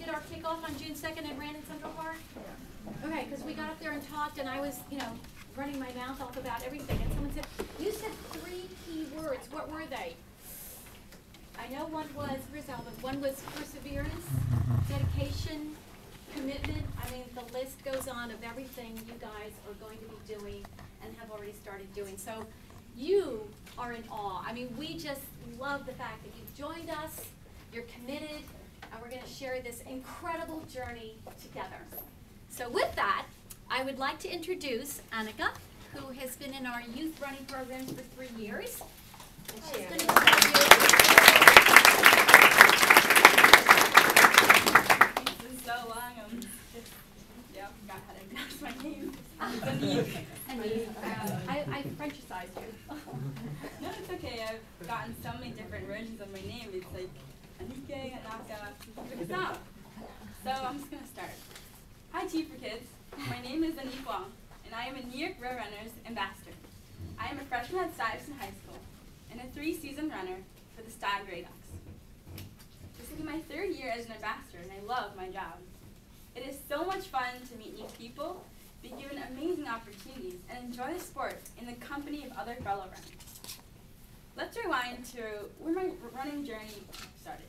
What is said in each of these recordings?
did our kickoff on June 2nd and ran in Central Park? Yeah. Okay, because we got up there and talked, and I was, running my mouth off about everything, and someone said, you said 3 key words. What were they? I know one was, where's Alvin? One was perseverance, dedication, commitment. I mean, the list goes on of everything you guys are going to be doing and have already started doing. So you are in awe. I mean, we just love the fact that you've joined us, you're committed, and we're going to share this incredible journey together. So with that, I would like to introduce Annika, who has been in our youth running programs for 3 years. And she's going to tell you. This is so long. I forgot how to pronounce my name. I Frenchicized you. No, it's okay. I've gotten so many different versions of my name. It's like Anike, Anaka, it's not. So I'm just going to start. Hi, TFK. My name is Anique Wong, and I am a New York Road Runners ambassador. I am a freshman at Stuyvesant High School and a 3-season runner for the Stuyvesant Grey Ducks. This will be my 3rd year as an ambassador, and I love my job. It is so much fun to meet new people, be given amazing opportunities, and enjoy the sport in the company of other fellow runners. Let's rewind to where my running journey started.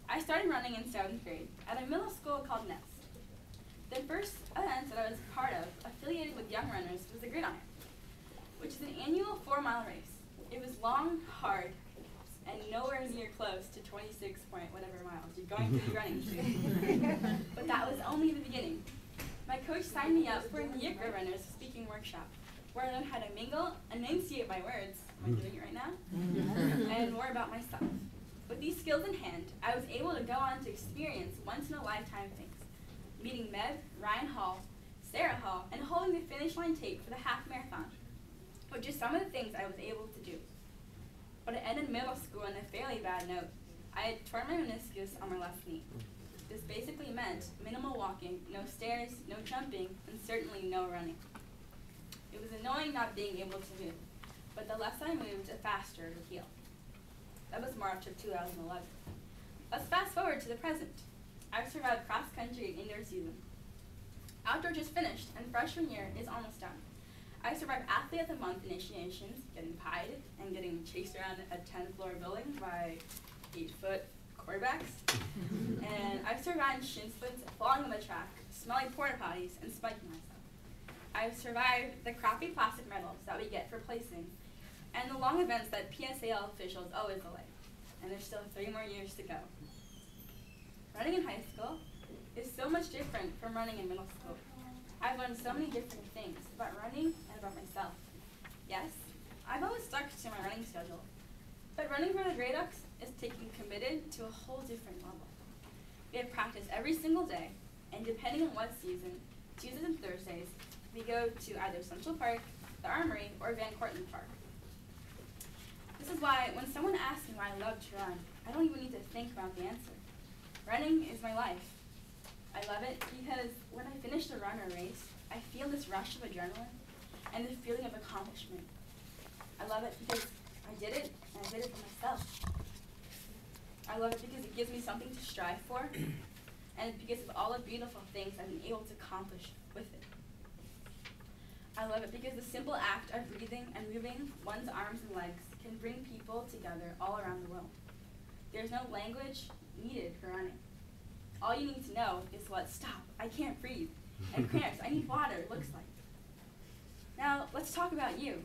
I started running in 7th grade at a middle school called Nest. The first event that I was part of, affiliated with Young Runners, was the Gridiron, which is an annual 4-mile race. It was long, hard, and nowhere near close to 26 point whatever miles you're going to be running to. But that was only the beginning. My coach signed me up for a New York Road Runners speaking workshop, where I learned how to mingle, enunciate my words, am I doing it right now? And more about myself. With these skills in hand, I was able to go on to experience once-in-a-lifetime things. Meeting Mev, Ryan Hall, Sarah Hall, and holding the finish line tape for the half marathon, which is some of the things I was able to do. But it ended middle school on a fairly bad note. I had torn my meniscus on my left knee. This basically meant minimal walking, no stairs, no jumping, and certainly no running. It was annoying not being able to move, but the less I moved, the faster it would heal. That was March of 2011. Let's fast forward to the present. I've survived cross-country and indoor season. Outdoor just finished, and freshman year is almost done. I survived Athlete of the Month initiations, getting pied, and getting chased around a 10th-floor building by 8-foot quarterbacks. And I've survived shin splints, falling on the track, smelly porta potties, and spiking myself. I've survived the crappy plastic medals that we get for placing, and the long events that PSAL officials always delay. And there's still 3 more years to go. Running in high school is so much different from running in middle school. I've learned so many different things about running and about myself. Yes, I've always stuck to my running schedule, but running for the Grey Ducks is taking committed to a whole different level. We have practice every single day, and depending on what season, Tuesdays and Thursdays, we go to either Central Park, the Armory, or Van Cortlandt Park. This is why when someone asks me why I love to run, I don't even need to think about the answer. Running is my life. I love it because when I finish the run or race, I feel this rush of adrenaline and the feeling of accomplishment. I love it because I did it, and I did it for myself. I love it because it gives me something to strive for, and because of all the beautiful things I've been able to accomplish with it. I love it because the simple act of breathing and moving one's arms and legs can bring people together all around the world. There's no language needed for running. All you need to know is what stop, I can't breathe, and cramps, I need water, looks like. Now, let's talk about you.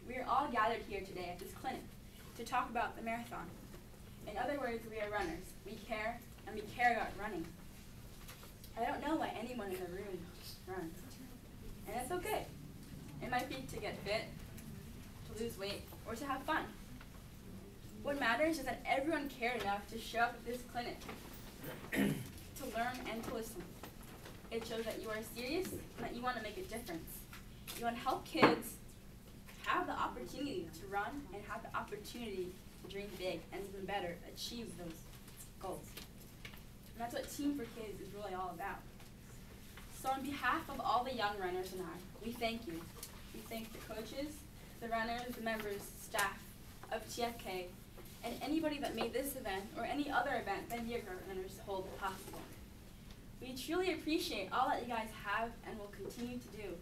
We are all gathered here today at this clinic to talk about the marathon. In other words, we are runners. We care, and we care about running. I don't know why anyone in the room runs, and it's okay. It might be to get fit, to lose weight, or to have fun. What matters is that everyone cared enough to show up at this clinic, to learn and to listen. It shows that you are serious and that you want to make a difference. You want to help kids have the opportunity to run and have the opportunity to dream big and even better, achieve those goals. And that's what Team for Kids is really all about. So on behalf of all the young runners and I, we thank you. We thank the coaches, the runners, the members, staff of TFK, and anybody that made this event or any other event that New York Runners hold possible. We truly appreciate all that you guys have and will continue to do.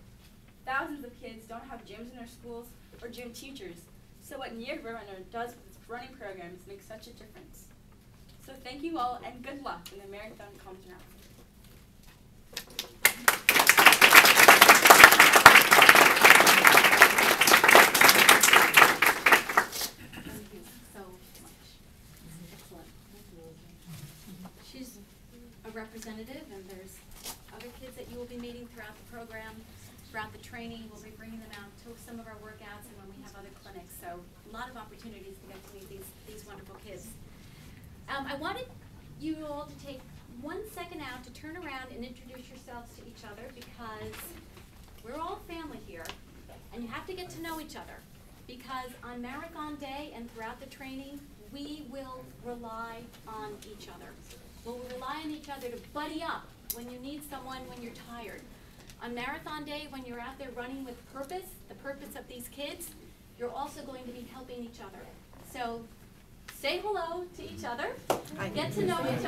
Thousands of kids don't have gyms in their schools or gym teachers, so what New York Roadrunner does with its running programs makes such a difference. So thank you all and good luck when the marathon comes around. Thank you so much. Excellent. She's a representative, and there's other kids that you will be meeting throughout the program, throughout the training. We'll be bringing them out to some of our workouts and when we have other clinics. So a lot of opportunities to get to meet these wonderful kids. I wanted you all to take 1 second out to turn around and introduce yourselves to each other, because we're all family here, and you have to get to know each other. Because on marathon day and throughout the training, we will rely on each other. We'll rely on each other to buddy up when you need someone when you're tired. On marathon day, when you're out there running with purpose, the purpose of these kids, you're also going to be helping each other. So say hello to each other, get to know each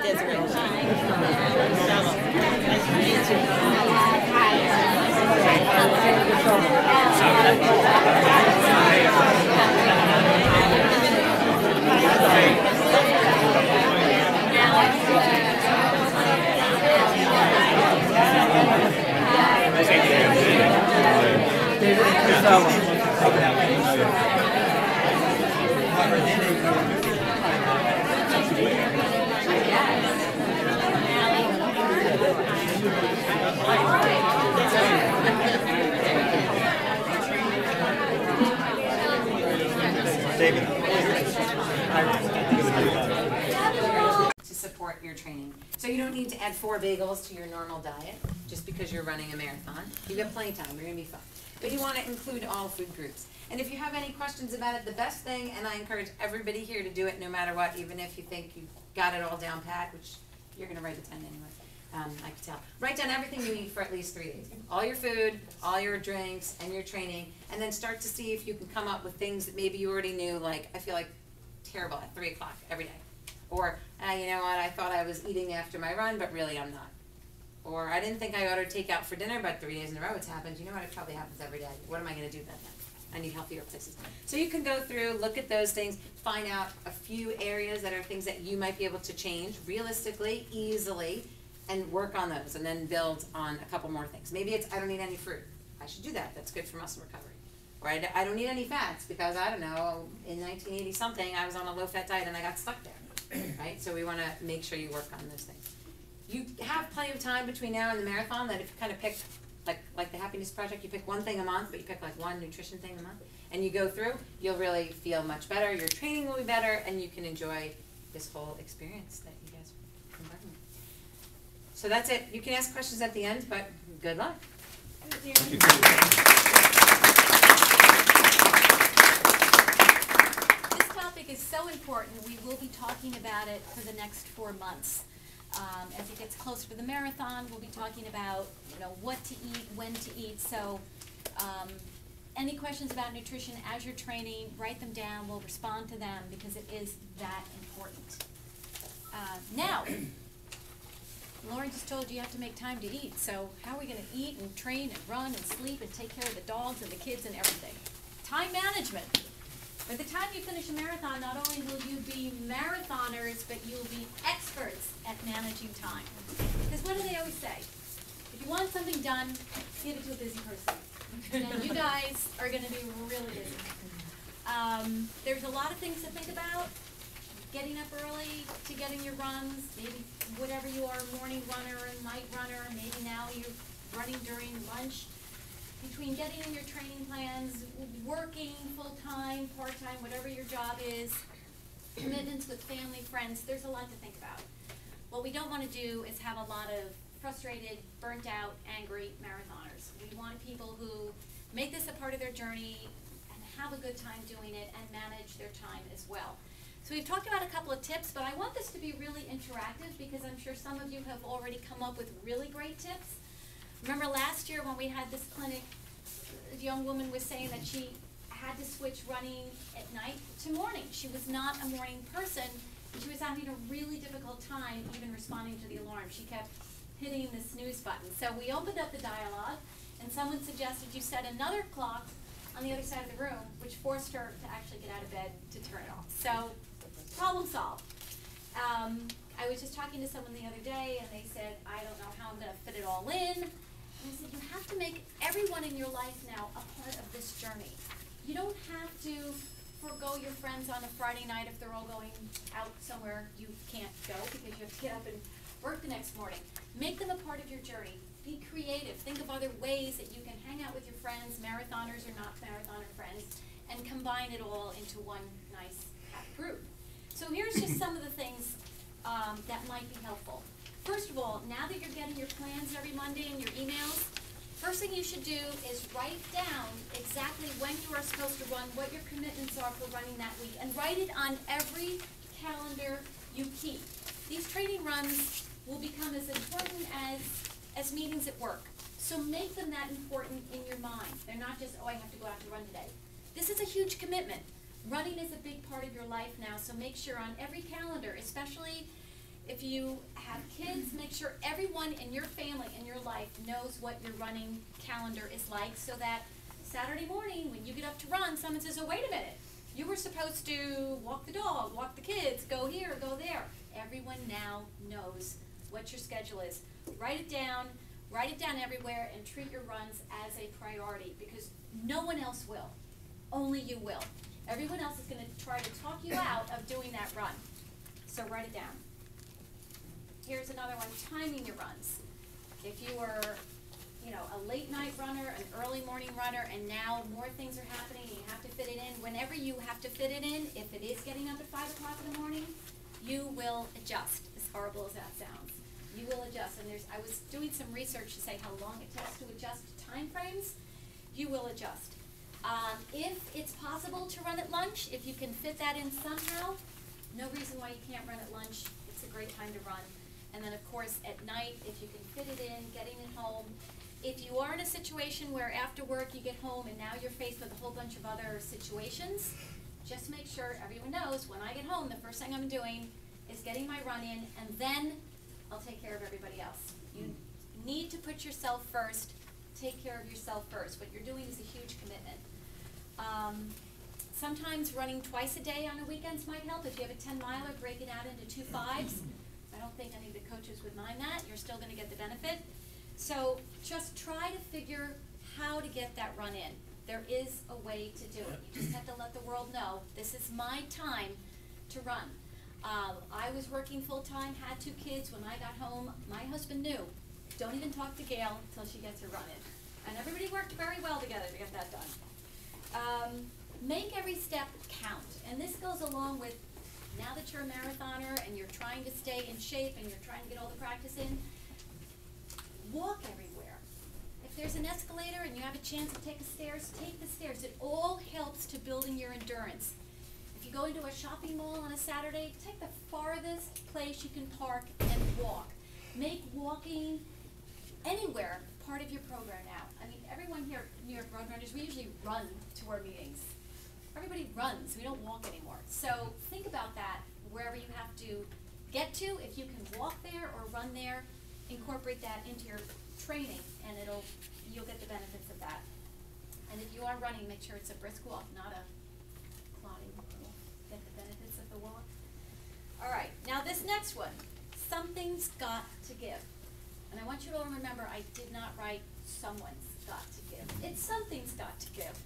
to support your training. So you don't need to add 4 bagels to your normal diet just because you're running a marathon. You've got plenty of time, you're gonna be fine. But you wanna include all food groups. And if you have any questions about it, the best thing, and I encourage everybody here to do it no matter what, even if you think you've got it all down pat, which you're gonna write a 10 anyway. I can tell. Write down everything you eat for at least 3 days. All your food, all your drinks, and your training, and then start to see if you can come up with things that maybe you already knew, like, I feel like terrible at 3 o'clock every day. Or, you know what, I thought I was eating after my run, but really I'm not. Or, I didn't think I ordered takeout for dinner, but 3 days in a row it's happened. You know what, it probably happens every day. What am I going to do then? I need healthier places. So you can go through, look at those things, find out a few areas that are things that you might be able to change realistically, easily, and work on those, and then build on a couple more things. Maybe it's, I don't need any fruit. I should do that. That's good for muscle recovery. Or I don't need any fats because, I don't know, in 1980 something, I was on a low-fat diet and I got stuck there, right? So we want to make sure you work on those things. You have plenty of time between now and the marathon that if you kind of pick, like the Happiness Project, you pick one thing a month, but you pick like one nutrition thing a month, and you go through, you'll really feel much better, your training will be better, and you can enjoy this whole experience that you guys can learn. So that's it. You can ask questions at the end, but good luck. Thank you. This topic is so important. We will be talking about it for the next 4 months. As it gets closer to the marathon, we'll be talking about, what to eat, when to eat. So any questions about nutrition as you're training, write them down. We'll respond to them because it is that important. Now, Lauren just told you have to make time to eat. So how are we going to eat and train and run and sleep and take care of the dogs and the kids and everything? Time management. By the time you finish a marathon, not only will you be marathoners, but you'll be experts at managing time. Because what do they always say? If you want something done, give it to a busy person. And you guys are going to be really busy. There's a lot of things to think about. Getting up early to get in your runs, maybe whatever you are, morning runner, night runner, maybe now you're running during lunch. Between getting in your training plans, working full-time, part-time, whatever your job is, commitments with family, friends, there's a lot to think about. What we don't want to do is have a lot of frustrated, burnt-out, angry marathoners. We want people who make this a part of their journey and have a good time doing it and manage their time as well. So we've talked about a couple of tips, but I want this to be really interactive because I'm sure some of you have already come up with really great tips. Remember last year when we had this clinic, a young woman was saying that she had to switch running at night to morning. She was not a morning person, and she was having a really difficult time even responding to the alarm. She kept hitting the snooze button. So we opened up the dialogue, and someone suggested you set another clock on the other side of the room, which forced her to actually get out of bed to turn it off. So, problem solved. I was just talking to someone the other day, and they said, I don't know how I'm going to fit it all in. And I said, you have to make everyone in your life now a part of this journey. You don't have to forego your friends on a Friday night if they're all going out somewhere you can't go because you have to get up and work the next morning. Make them a part of your journey. Be creative. Think of other ways that you can hang out with your friends, marathoners or not marathoner friends, and combine it all into one nice, happy group. So here's just some of the things that might be helpful. First of all, now that you're getting your plans every Monday and your emails, first thing you should do is write down exactly when you are supposed to run, what your commitments are for running that week, and write it on every calendar you keep. These training runs will become as important as meetings at work. So make them that important in your mind. They're not just, oh, I have to go out to run today. This is a huge commitment. Running is a big part of your life now, so make sure on every calendar, especially if you have kids, make sure everyone in your family, in your life, knows what your running calendar is like, so that Saturday morning, when you get up to run, someone says, oh, wait a minute, you were supposed to walk the dog, walk the kids, go here, go there. Everyone now knows what your schedule is. Write it down everywhere, and treat your runs as a priority, because no one else will. Only you will. Everyone else is going to try to talk you out of doing that run. So write it down. Here's another one, timing your runs. If you were, a late night runner, an early morning runner, and now more things are happening and you have to fit it in, whenever you have to fit it in, if it is getting up at 5 o'clock in the morning, you will adjust, as horrible as that sounds. You will adjust, and I was doing some research to say how long it takes to adjust time frames. You will adjust. If it's possible to run at lunch, if you can fit that in somehow, no reason why you can't run at lunch. It's a great time to run. And then, of course, at night, if you can fit it in, getting it home. If you are in a situation where after work you get home and now you're faced with a whole bunch of other situations, just make sure everyone knows when I get home, the first thing I'm doing is getting my run in, and then I'll take care of everybody else. You need to put yourself first. Take care of yourself first. What you're doing is a huge commitment. Sometimes running twice a day on the weekends might help. If you have a 10-miler, break it out into 2 5s. I don't think any of the coaches would mind that. You're still going to get the benefit. So just try to figure how to get that run in. There is a way to do it. You just have to let the world know, this is my time to run. I was working full-time, had 2 kids. When I got home, my husband knew, don't even talk to Gail until she gets her run in. And everybody worked very well together to get that done. Make every step count. And this goes along with, now that you're a marathoner and you're trying to stay in shape and you're trying to get all the practice in, walk everywhere. If there's an escalator and you have a chance to take the stairs, take the stairs. It all helps to building your endurance. If you go into a shopping mall on a Saturday, take the farthest place you can park and walk. Make walking anywhere part of your program now. I mean, everyone here at New York Road Runners, we usually run to our meetings. Everybody runs. We don't walk anymore. So think about that wherever you have to get to. If you can walk there or run there, incorporate that into your training, and you'll get the benefits of that. And if you are running, make sure it's a brisk walk, not a plodding walk. Get the benefits of the walk. All right. Now this next one, something's got to give. And I want you to all remember, I did not write someone's got to give. It's something's got to give.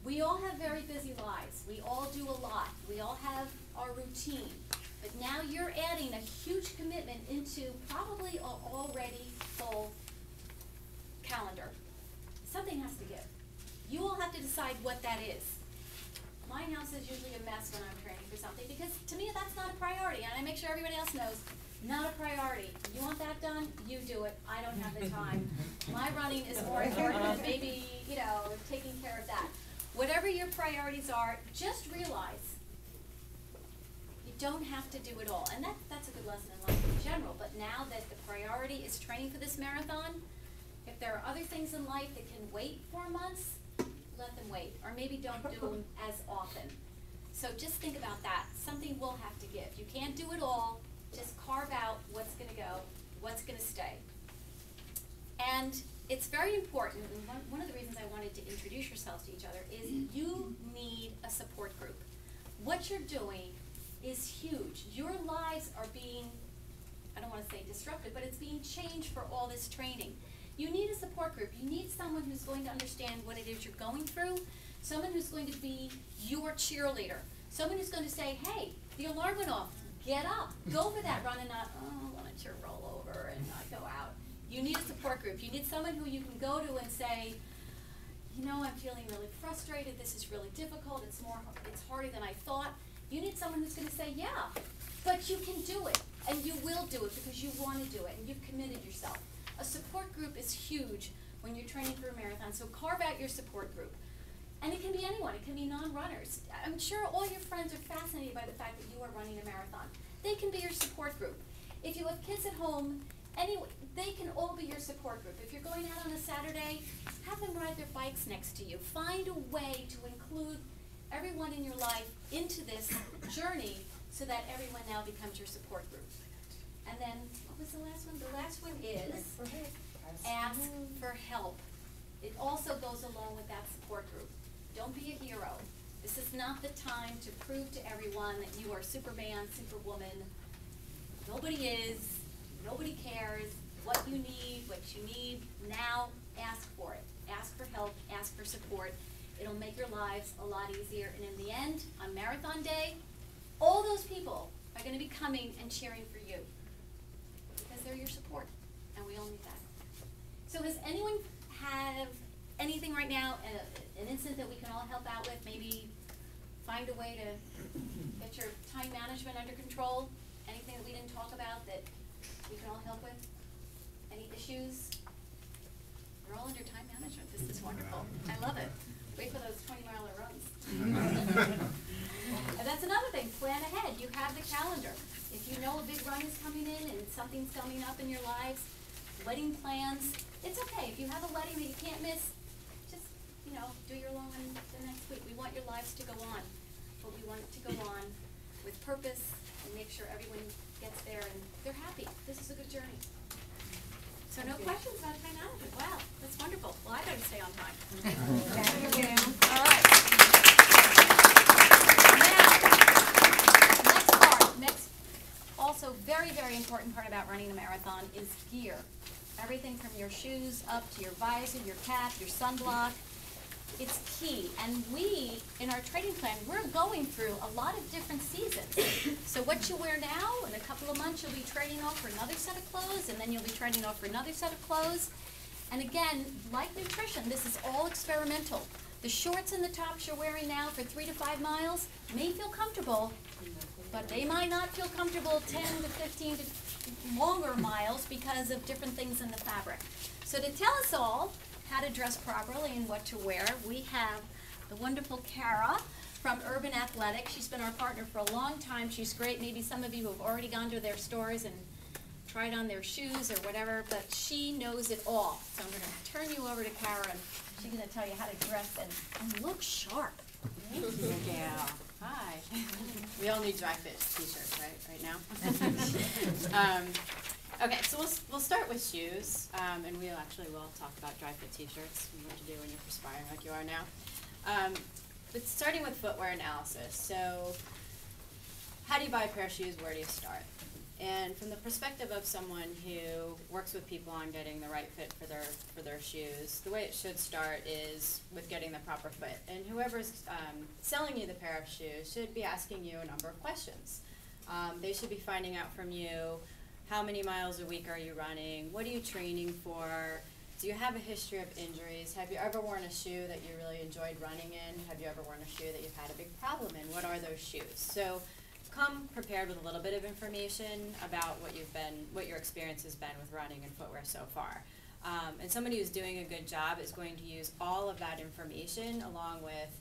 We all have very busy lives. We all do a lot. We all have our routine. But now you're adding a huge commitment into probably an already full calendar. Something has to give. You all have to decide what that is. My house is usually a mess when I'm training for something, because to me that's not a priority, and I make sure everybody else knows, not a priority. You want that done? You do it. I don't have the time. My running is more important than maybe, taking care of that. Whatever your priorities are, just realize you don't have to do it all. And that's a good lesson in life in general. But now that the priority is training for this marathon, if there are other things in life that can wait 4 months, let them wait. Or maybe don't do them as often. So just think about that. Something will have to give. You can't do it all. Just carve out what's going to go, what's going to stay. And it's very important, and one of the reasons I wanted to introduce yourselves to each other is you need a support group. What you're doing is huge. Your lives are being, I don't want to say disrupted, but it's being changed for all this training. You need a support group. You need someone who's going to understand what it is you're going through, someone who's going to be your cheerleader, someone who's going to say, hey, the alarm went off, get up, go for that run and not, oh, why don't you roll over and not go out. You need a support group. You need someone who you can go to and say, you know, I'm feeling really frustrated, this is really difficult, it's harder than I thought. You need someone who's going to say, yeah, but you can do it, and you will do it because you want to do it, and you've committed yourself. A support group is huge when you're training for a marathon, so carve out your support group. And it can be anyone, it can be non-runners. I'm sure all your friends are fascinated by the fact that you are running a marathon. They can be your support group. If you have kids at home, anyway, they can all be your support group. If you're going out on a Saturday, have them ride their bikes next to you. Find a way to include everyone in your life into this journey so that everyone now becomes your support group. And then, what was the last one? The last one is ask for help. It also goes along with that support group. Don't be a hero. This is not the time to prove to everyone that you are Superman, Superwoman. Nobody is. Nobody cares what you need now, ask for it. Ask for help, ask for support. It'll make your lives a lot easier. And in the end, on Marathon Day, all those people are going to be coming and cheering for you because they're your support, and we all need that. So does anyone have anything right now, an incident that we can all help out with? Maybe find a way to get your time management under control? Anything that we didn't talk about that we can all help with? Any issues? We're all under time management. This is wonderful. I love it. Wait for those 20-mile runs. And that's another thing. Plan ahead. You have the calendar. If you know a big run is coming in and something's coming up in your lives, wedding plans, it's okay. If you have a wedding that you can't miss, just, do your long one the next week. We want your lives to go on, but we want it to go on with purpose and make sure everyone gets there and they're happy. This is a good journey. So no questions about time management. Wow, that's wonderful. Well, I better stay on time. Thank you. All right. Now, next, also very, very important part about running a marathon is gear. Everything from your shoes up to your visor, your cap, your sunblock. It's key. And we, in our training plan, we're going through a lot of different seasons. So what you wear now, in a couple of months you'll be trading off for another set of clothes, and then you'll be trading off for another set of clothes. And again, like nutrition, this is all experimental. The shorts and the tops you're wearing now for 3 to 5 miles may feel comfortable, but they might not feel comfortable 10 to 15 to longer miles because of different things in the fabric. So to tell us all how to dress properly and what to wear, we have the wonderful Kara from Urban Athletics. She's been our partner for a long time. She's great. Maybe some of you have already gone to their stores and tried on their shoes or whatever, but she knows it all. So I'm going to turn you over to Kara, and she's going to tell you how to dress and look sharp. Yeah. Hi. We all need dry fit t-shirts, right now? Okay, so we'll start with shoes, and we actually will talk about dry fit t-shirts and what to do when you're perspiring like you are now. But starting with footwear analysis. So how do you buy a pair of shoes? Where do you start? And from the perspective of someone who works with people on getting the right fit for their shoes, the way it should start is with getting the proper fit. And whoever's selling you the pair of shoes should be asking you a number of questions. They should be finding out from you, how many miles a week are you running? What are you training for? Do you have a history of injuries? Have you ever worn a shoe that you really enjoyed running in? Have you ever worn a shoe that you've had a big problem in? What are those shoes? So come prepared with a little bit of information about what your experience has been with running and footwear so far. And somebody who's doing a good job is going to use all of that information along with,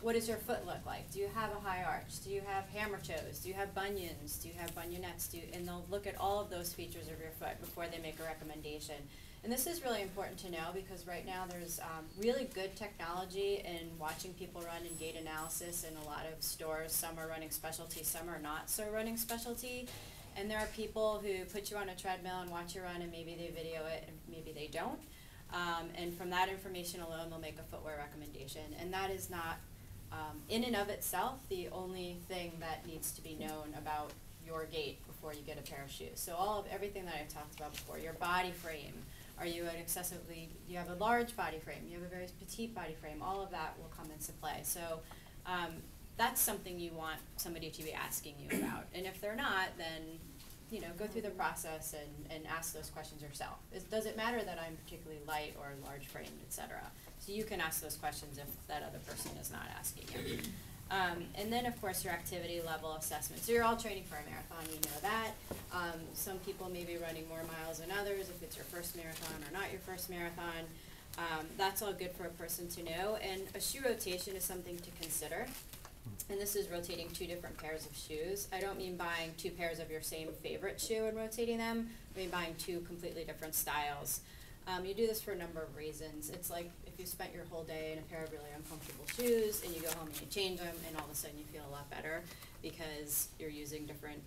what does your foot look like? Do you have a high arch? Do you have hammer toes? Do you have bunions? Do you have bunionettes? And they'll look at all of those features of your foot before they make a recommendation. And this is really important to know because right now there's really good technology in watching people run in gait analysis in a lot of stores. Some are running specialty, some are not so running specialty. And there are people who put you on a treadmill and watch you run, and maybe they video it and maybe they don't. And from that information alone, they'll make a footwear recommendation. And that is not, in and of itself, the only thing that needs to be known about your gait before you get a pair of shoes. So everything that I've talked about before, your body frame, are you you have a large body frame, you have a very petite body frame, all of that will come into play. So that's something you want somebody to be asking you about. And if they're not, then go through the process and ask those questions yourself. Does it matter that I'm particularly light or large framed, et cetera? So you can ask those questions if that other person is not asking you. And then, of course, your activity level assessment. So you're all training for a marathon, you know that. Some people may be running more miles than others if it's your first marathon or not your first marathon. That's all good for a person to know. And a shoe rotation is something to consider. And this is rotating 2 different pairs of shoes. I don't mean buying 2 pairs of your same favorite shoe and rotating them. I mean buying 2 completely different styles. You do this for a number of reasons. It's like if you spent your whole day in a pair of really uncomfortable shoes and you go home and you change them and all of a sudden you feel a lot better because you're using different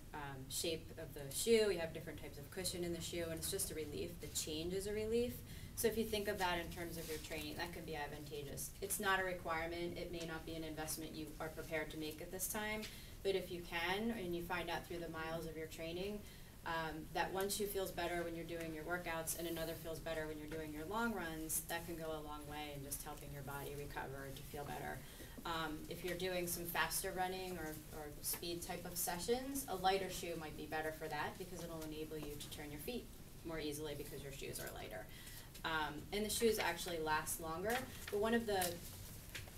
shape of the shoe, you have different types of cushion in the shoe, and it's just a relief. The change is a relief. So if you think of that in terms of your training, that can be advantageous. It's not a requirement. It may not be an investment you are prepared to make at this time, but if you can and you find out through the miles of your training that one shoe feels better when you're doing your workouts and another feels better when you're doing your long runs, that can go a long way in just helping your body recover and to feel better. If you're doing some faster running or speed type of sessions, a lighter shoe might be better for that because it'll enable you to turn your feet more easily because your shoes are lighter. And the shoes actually last longer, but one of the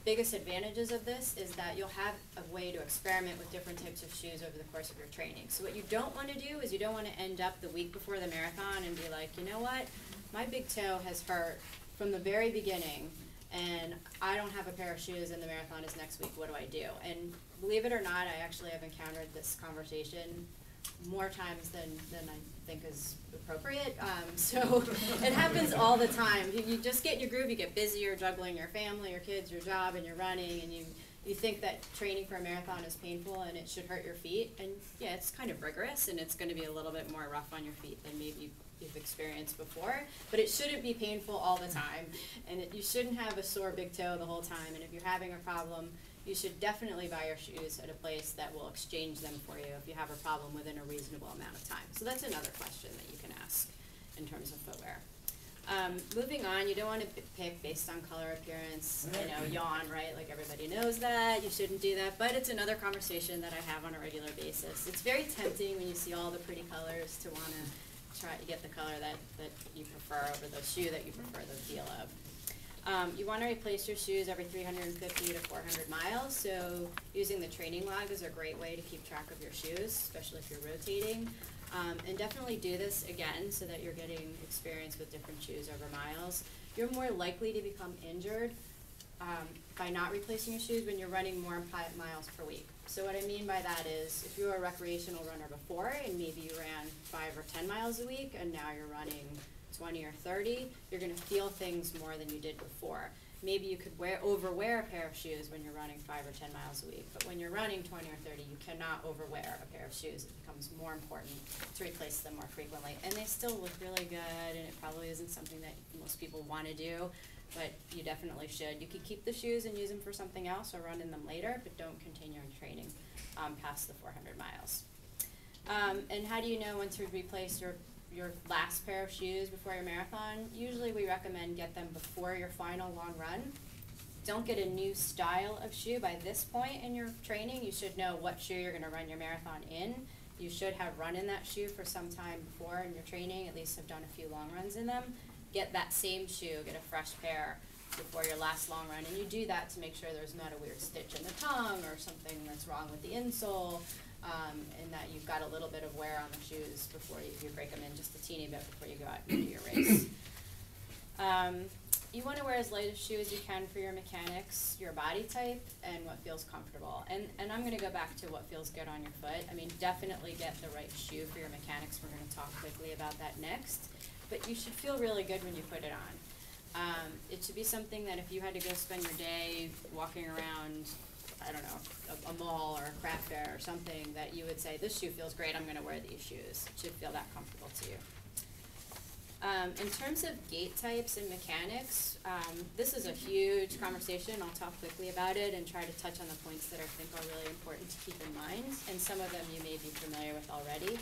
biggest advantages of this is that you'll have a way to experiment with different types of shoes over the course of your training. So what you don't want to do is you don't want to end up the week before the marathon and be like, you know what, my big toe has hurt from the very beginning and I don't have a pair of shoes and the marathon is next week, what do I do? And believe it or not, I actually have encountered this conversation more times than I think is appropriate. So it happens all the time. You just get in your groove, you get busy, you're juggling your family, your kids, your job, and you're running, and you think that training for a marathon is painful and it should hurt your feet. And yeah, it's kind of rigorous and it's going to be a little bit more rough on your feet than maybe you've experienced before, but it shouldn't be painful all the time. And you shouldn't have a sore big toe the whole time. And if you're having a problem, you should definitely buy your shoes at a place that will exchange them for you if you have a problem within a reasonable amount of time. So that's another question that you can ask in terms of footwear. Moving on, you don't want to pick based on color, appearance, yawn, right? Like everybody knows that. You shouldn't do that, but it's another conversation that I have on a regular basis. It's very tempting when you see all the pretty colors to want to try to get the color that you prefer over the shoe that you prefer the feel of. You want to replace your shoes every 350 to 400 miles, so using the training log is a great way to keep track of your shoes, especially if you're rotating. And definitely do this again so that you're getting experience with different shoes over miles. You're more likely to become injured by not replacing your shoes when you're running more miles per week. So what I mean by that is if you were a recreational runner before and maybe you ran 5 or 10 miles a week and now you're running 20 or 30, you're going to feel things more than you did before. Maybe you could overwear a pair of shoes when you're running 5 or 10 miles a week, but when you're running 20 or 30, you cannot overwear a pair of shoes. It becomes more important to replace them more frequently. And they still look really good, and it probably isn't something that most people want to do, but you definitely should. You could keep the shoes and use them for something else or run in them later, but don't continue in training past the 400 miles. And how do you know when to replace your last pair of shoes before your marathon? Usually we recommend get them before your final long run. Don't get a new style of shoe by this point in your training. You should know what shoe you're going to run your marathon in. You should have run in that shoe for some time before in your training, at least have done a few long runs in them. Get that same shoe, get a fresh pair before your last long run, and you do that to make sure there's not a weird stitch in the tongue or something that's wrong with the insole. And that you've got a little bit of wear on the shoes before you break them in just a teeny bit before you go out and do your race. You want to wear as light a shoe as you can for your mechanics, your body type, and what feels comfortable. And I'm going to go back to what feels good on your foot. I mean, definitely get the right shoe for your mechanics. We're going to talk quickly about that next. But you should feel really good when you put it on. It should be something that if you had to go spend your day walking around I don't know, a mall or a craft fair or something that you would say, this shoe feels great, I'm gonna wear these shoes. It should feel that comfortable to you. In terms of gait types and mechanics, this is a huge conversation. I'll talk quickly about it and try to touch on the points that I think are really important to keep in mind, and some of them you may be familiar with already.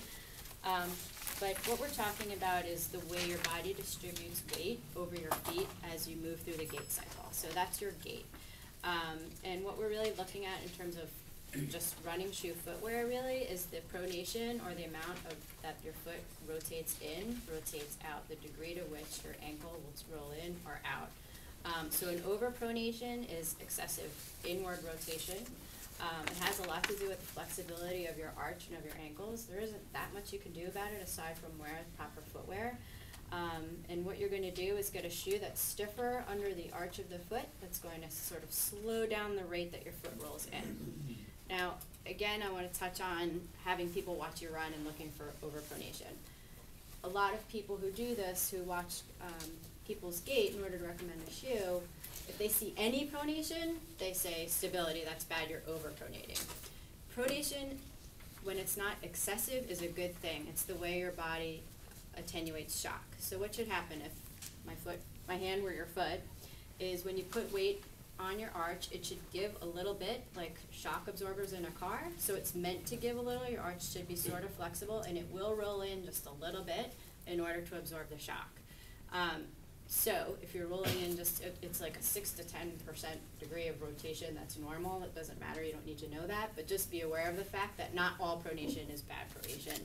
But what we're talking about is the way your body distributes weight over your feet as you move through the gait cycle. So that's your gait. And what we're really looking at in terms of just running shoe footwear really is the pronation, or the amount of that your foot rotates in, rotates out, the degree to which your ankle will roll in or out. So an overpronation is excessive inward rotation. It has a lot to do with the flexibility of your arch and of your ankles. There isn't that much you can do about it aside from wear proper footwear. And what you're going to do is get a shoe that's stiffer under the arch of the foot, that's going to sort of slow down the rate that your foot rolls in. Now, again, I want to touch on having people watch you run and looking for overpronation. A lot of people who do this, who watch people's gait in order to recommend a shoe, if they see any pronation, they say stability, that's bad, you're overpronating. Pronation, when it's not excessive, is a good thing. It's the way your body attenuates shock. So what should happen if my hand were your foot, is when you put weight on your arch, it should give a little bit, like shock absorbers in a car. So it's meant to give a little. Your arch should be sort of flexible, and it will roll in just a little bit in order to absorb the shock. So if you're rolling in just, it's like a 6 to 10% degree of rotation, that's normal. It doesn't matter, you don't need to know that, but just be aware of the fact that not all pronation is bad pronation.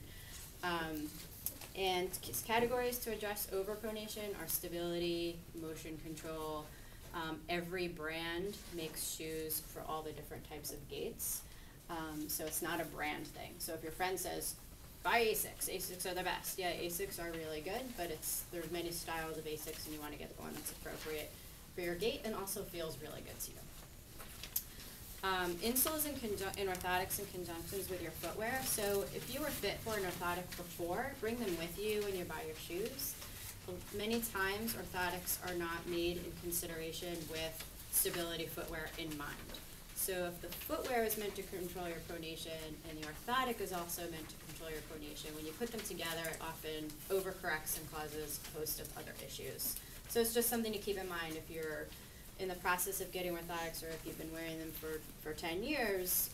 And categories to address overpronation are stability, motion control. Every brand makes shoes for all the different types of gaits. So it's not a brand thing. So if your friend says, buy Asics, Asics are the best. Yeah, Asics are really good, but there's many styles of Asics, and you want to get the one that's appropriate for your gait and also feels really good to you. Insoles and orthotics in conjunctions with your footwear. So if you were fit for an orthotic before, bring them with you when you buy your shoes. Many times orthotics are not made in consideration with stability footwear in mind. So if the footwear is meant to control your pronation and the orthotic is also meant to control your pronation, when you put them together, it often overcorrects and causes a host of other issues. So it's just something to keep in mind if you're in the process of getting orthotics, or if you've been wearing them for 10 years,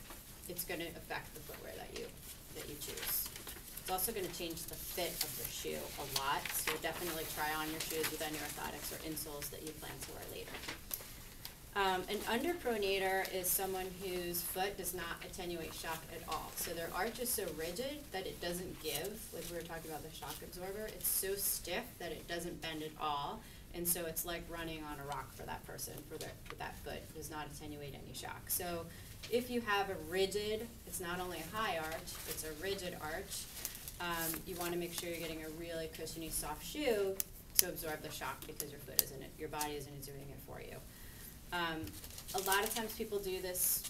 it's going to affect the footwear that you choose. It's also going to change the fit of the shoe a lot, so definitely try on your shoes with any orthotics or insoles that you plan to wear later. An underpronator is someone whose foot does not attenuate shock at all. So their arch is so rigid that it doesn't give, like we were talking about the shock absorber. It's so stiff that it doesn't bend at all, and so it's like running on a rock for that person, for that foot. It does not attenuate any shock. So if you have a rigid, it's not only a high arch, it's a rigid arch, you want to make sure you're getting a really cushiony, soft shoe to absorb the shock, because your body isn't doing it for you. A lot of times people do this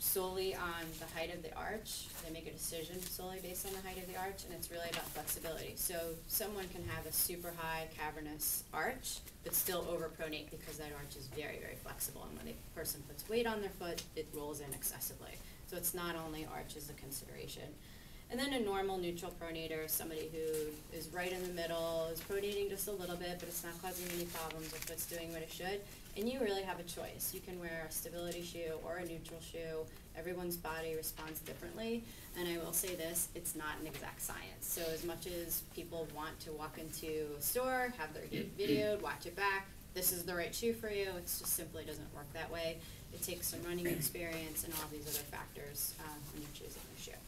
solely on the height of the arch. They make a decision solely based on the height of the arch, and it's really about flexibility. So someone can have a super high cavernous arch, but still overpronate because that arch is very, very flexible, and when the person puts weight on their foot, it rolls in excessively. So it's not only arch is a consideration. And then a normal neutral pronator is somebody who is right in the middle, is pronating just a little bit, but it's not causing any problems, if it's doing what it should. And you really have a choice. You can wear a stability shoe or a neutral shoe. Everyone's body responds differently. And I will say this, it's not an exact science. So as much as people want to walk into a store, have their gait videoed, watch it back, this is the right shoe for you, it just simply doesn't work that way. It takes some running experience and all these other factors when you're choosing your shoe.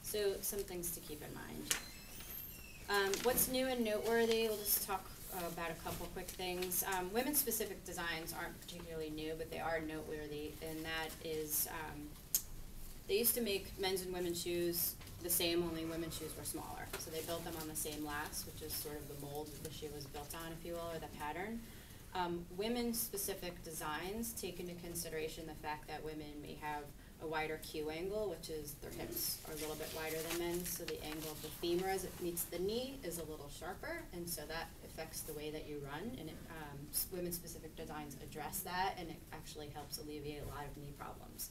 So some things to keep in mind. What's new and noteworthy, we'll just talk about a couple quick things. Women's specific designs aren't particularly new, but they are noteworthy, and that is, they used to make men's and women's shoes the same, only women's shoes were smaller. So they built them on the same last, which is sort of the mold that the shoe was built on, if you will, or the pattern. Women's specific designs take into consideration the fact that women may have a wider Q angle, which is their hips are a little bit wider than men's, so the angle of the femur as it meets the knee is a little sharper, and so that affects the way that you run, and women-specific designs address that, and it actually helps alleviate a lot of knee problems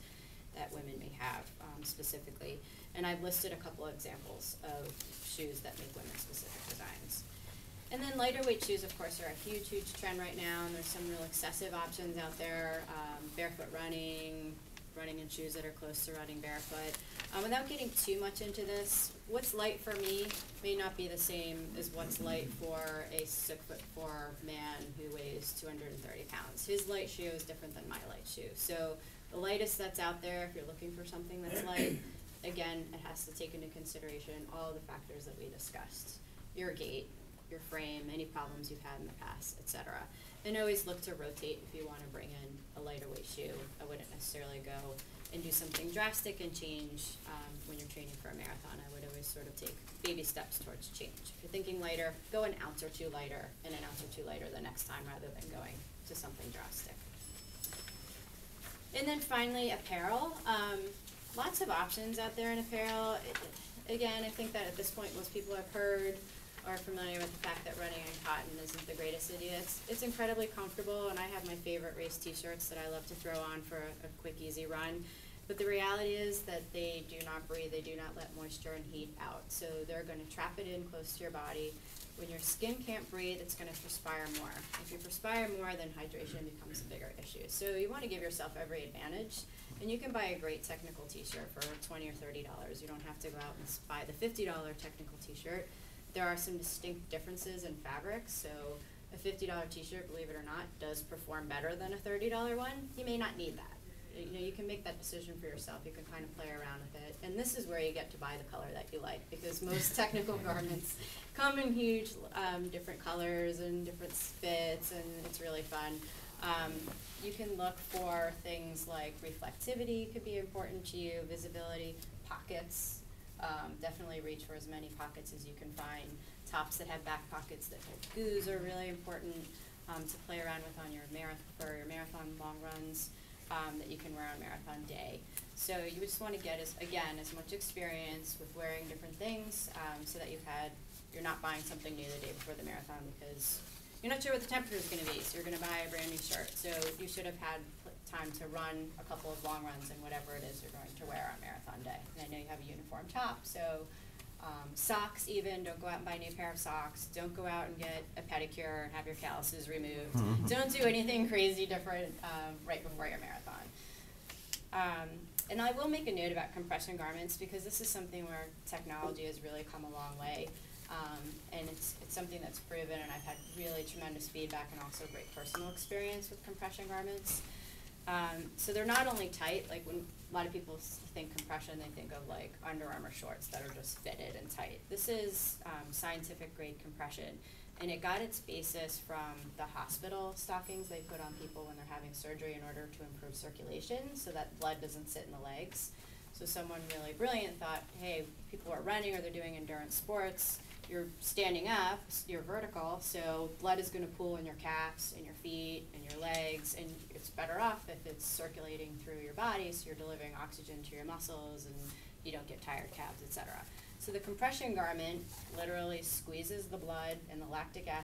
that women may have specifically. And I've listed a couple of examples of shoes that make women-specific designs. And then lighter weight shoes, of course, are a huge, huge trend right now, and there's some real excessive options out there, barefoot running in shoes that are close to running barefoot. Without getting too much into this, what's light for me may not be the same as what's light for a 6'4" man who weighs 230 pounds. His light shoe is different than my light shoe. So the lightest that's out there, if you're looking for something that's light, again, it has to take into consideration all the factors that we discussed. Your gait, your frame, any problems you've had in the past, etc. And always look to rotate if you want to bring in a lighter weight shoe. I wouldn't necessarily go and do something drastic and change when you're training for a marathon. I would always sort of take baby steps towards change. If you're thinking lighter, go an ounce or two lighter and an ounce or two lighter the next time rather than going to something drastic. And then finally, apparel. Lots of options out there in apparel. Again, I think that at this point most people have heard or are familiar with the fact that running in cotton isn't the greatest idea. It's incredibly comfortable, and I have my favorite race t-shirts that I love to throw on for a quick, easy run. But the reality is that they do not breathe, they do not let moisture and heat out. So they're going to trap it in close to your body. When your skin can't breathe, it's going to perspire more. If you perspire more, then hydration becomes a bigger issue. So you want to give yourself every advantage. And you can buy a great technical t-shirt for $20 or $30. You don't have to go out and buy the $50 technical t-shirt. There are some distinct differences in fabrics, so a $50 t-shirt, believe it or not, does perform better than a $30 one. You may not need that. You know, you can make that decision for yourself. You can kind of play around with it. And this is where you get to buy the color that you like, because most technical garments come in huge different colors and different fits, and it's really fun. You can look for things like reflectivity could be important to you, visibility, pockets. Definitely reach for as many pockets as you can find. Tops that have back pockets that hold goos are really important to play around with on your marathon long runs that you can wear on marathon day. So you just want to get as much experience with wearing different things so that you're not buying something new the day before the marathon because you're not sure what the temperature is going to be, so you're going to buy a brand new shirt. So you should have had time to run a couple of long runs and whatever it is you're going to wear on marathon day. And I know you have a uniform top, so socks even, don't go out and buy a new pair of socks. Don't go out and get a pedicure and have your calluses removed. Don't do anything crazy different right before your marathon. And I will make a note about compression garments because this is something where technology has really come a long way. And it's something that's proven, and I've had really tremendous feedback and also great personal experience with compression garments. So they're not only tight, like when a lot of people think compression, they think of like Under Armour shorts that are just fitted and tight. This is scientific grade compression, and it got its basis from the hospital stockings they put on people when they're having surgery in order to improve circulation so that blood doesn't sit in the legs. So someone really brilliant thought, hey, people are running or they're doing endurance sports, you're standing up, you're vertical, so blood is going to pool in your calves, in your feet, in your legs, and it's better off if it's circulating through your body, so you're delivering oxygen to your muscles and you don't get tired calves, etc. So the compression garment literally squeezes the blood and the lactic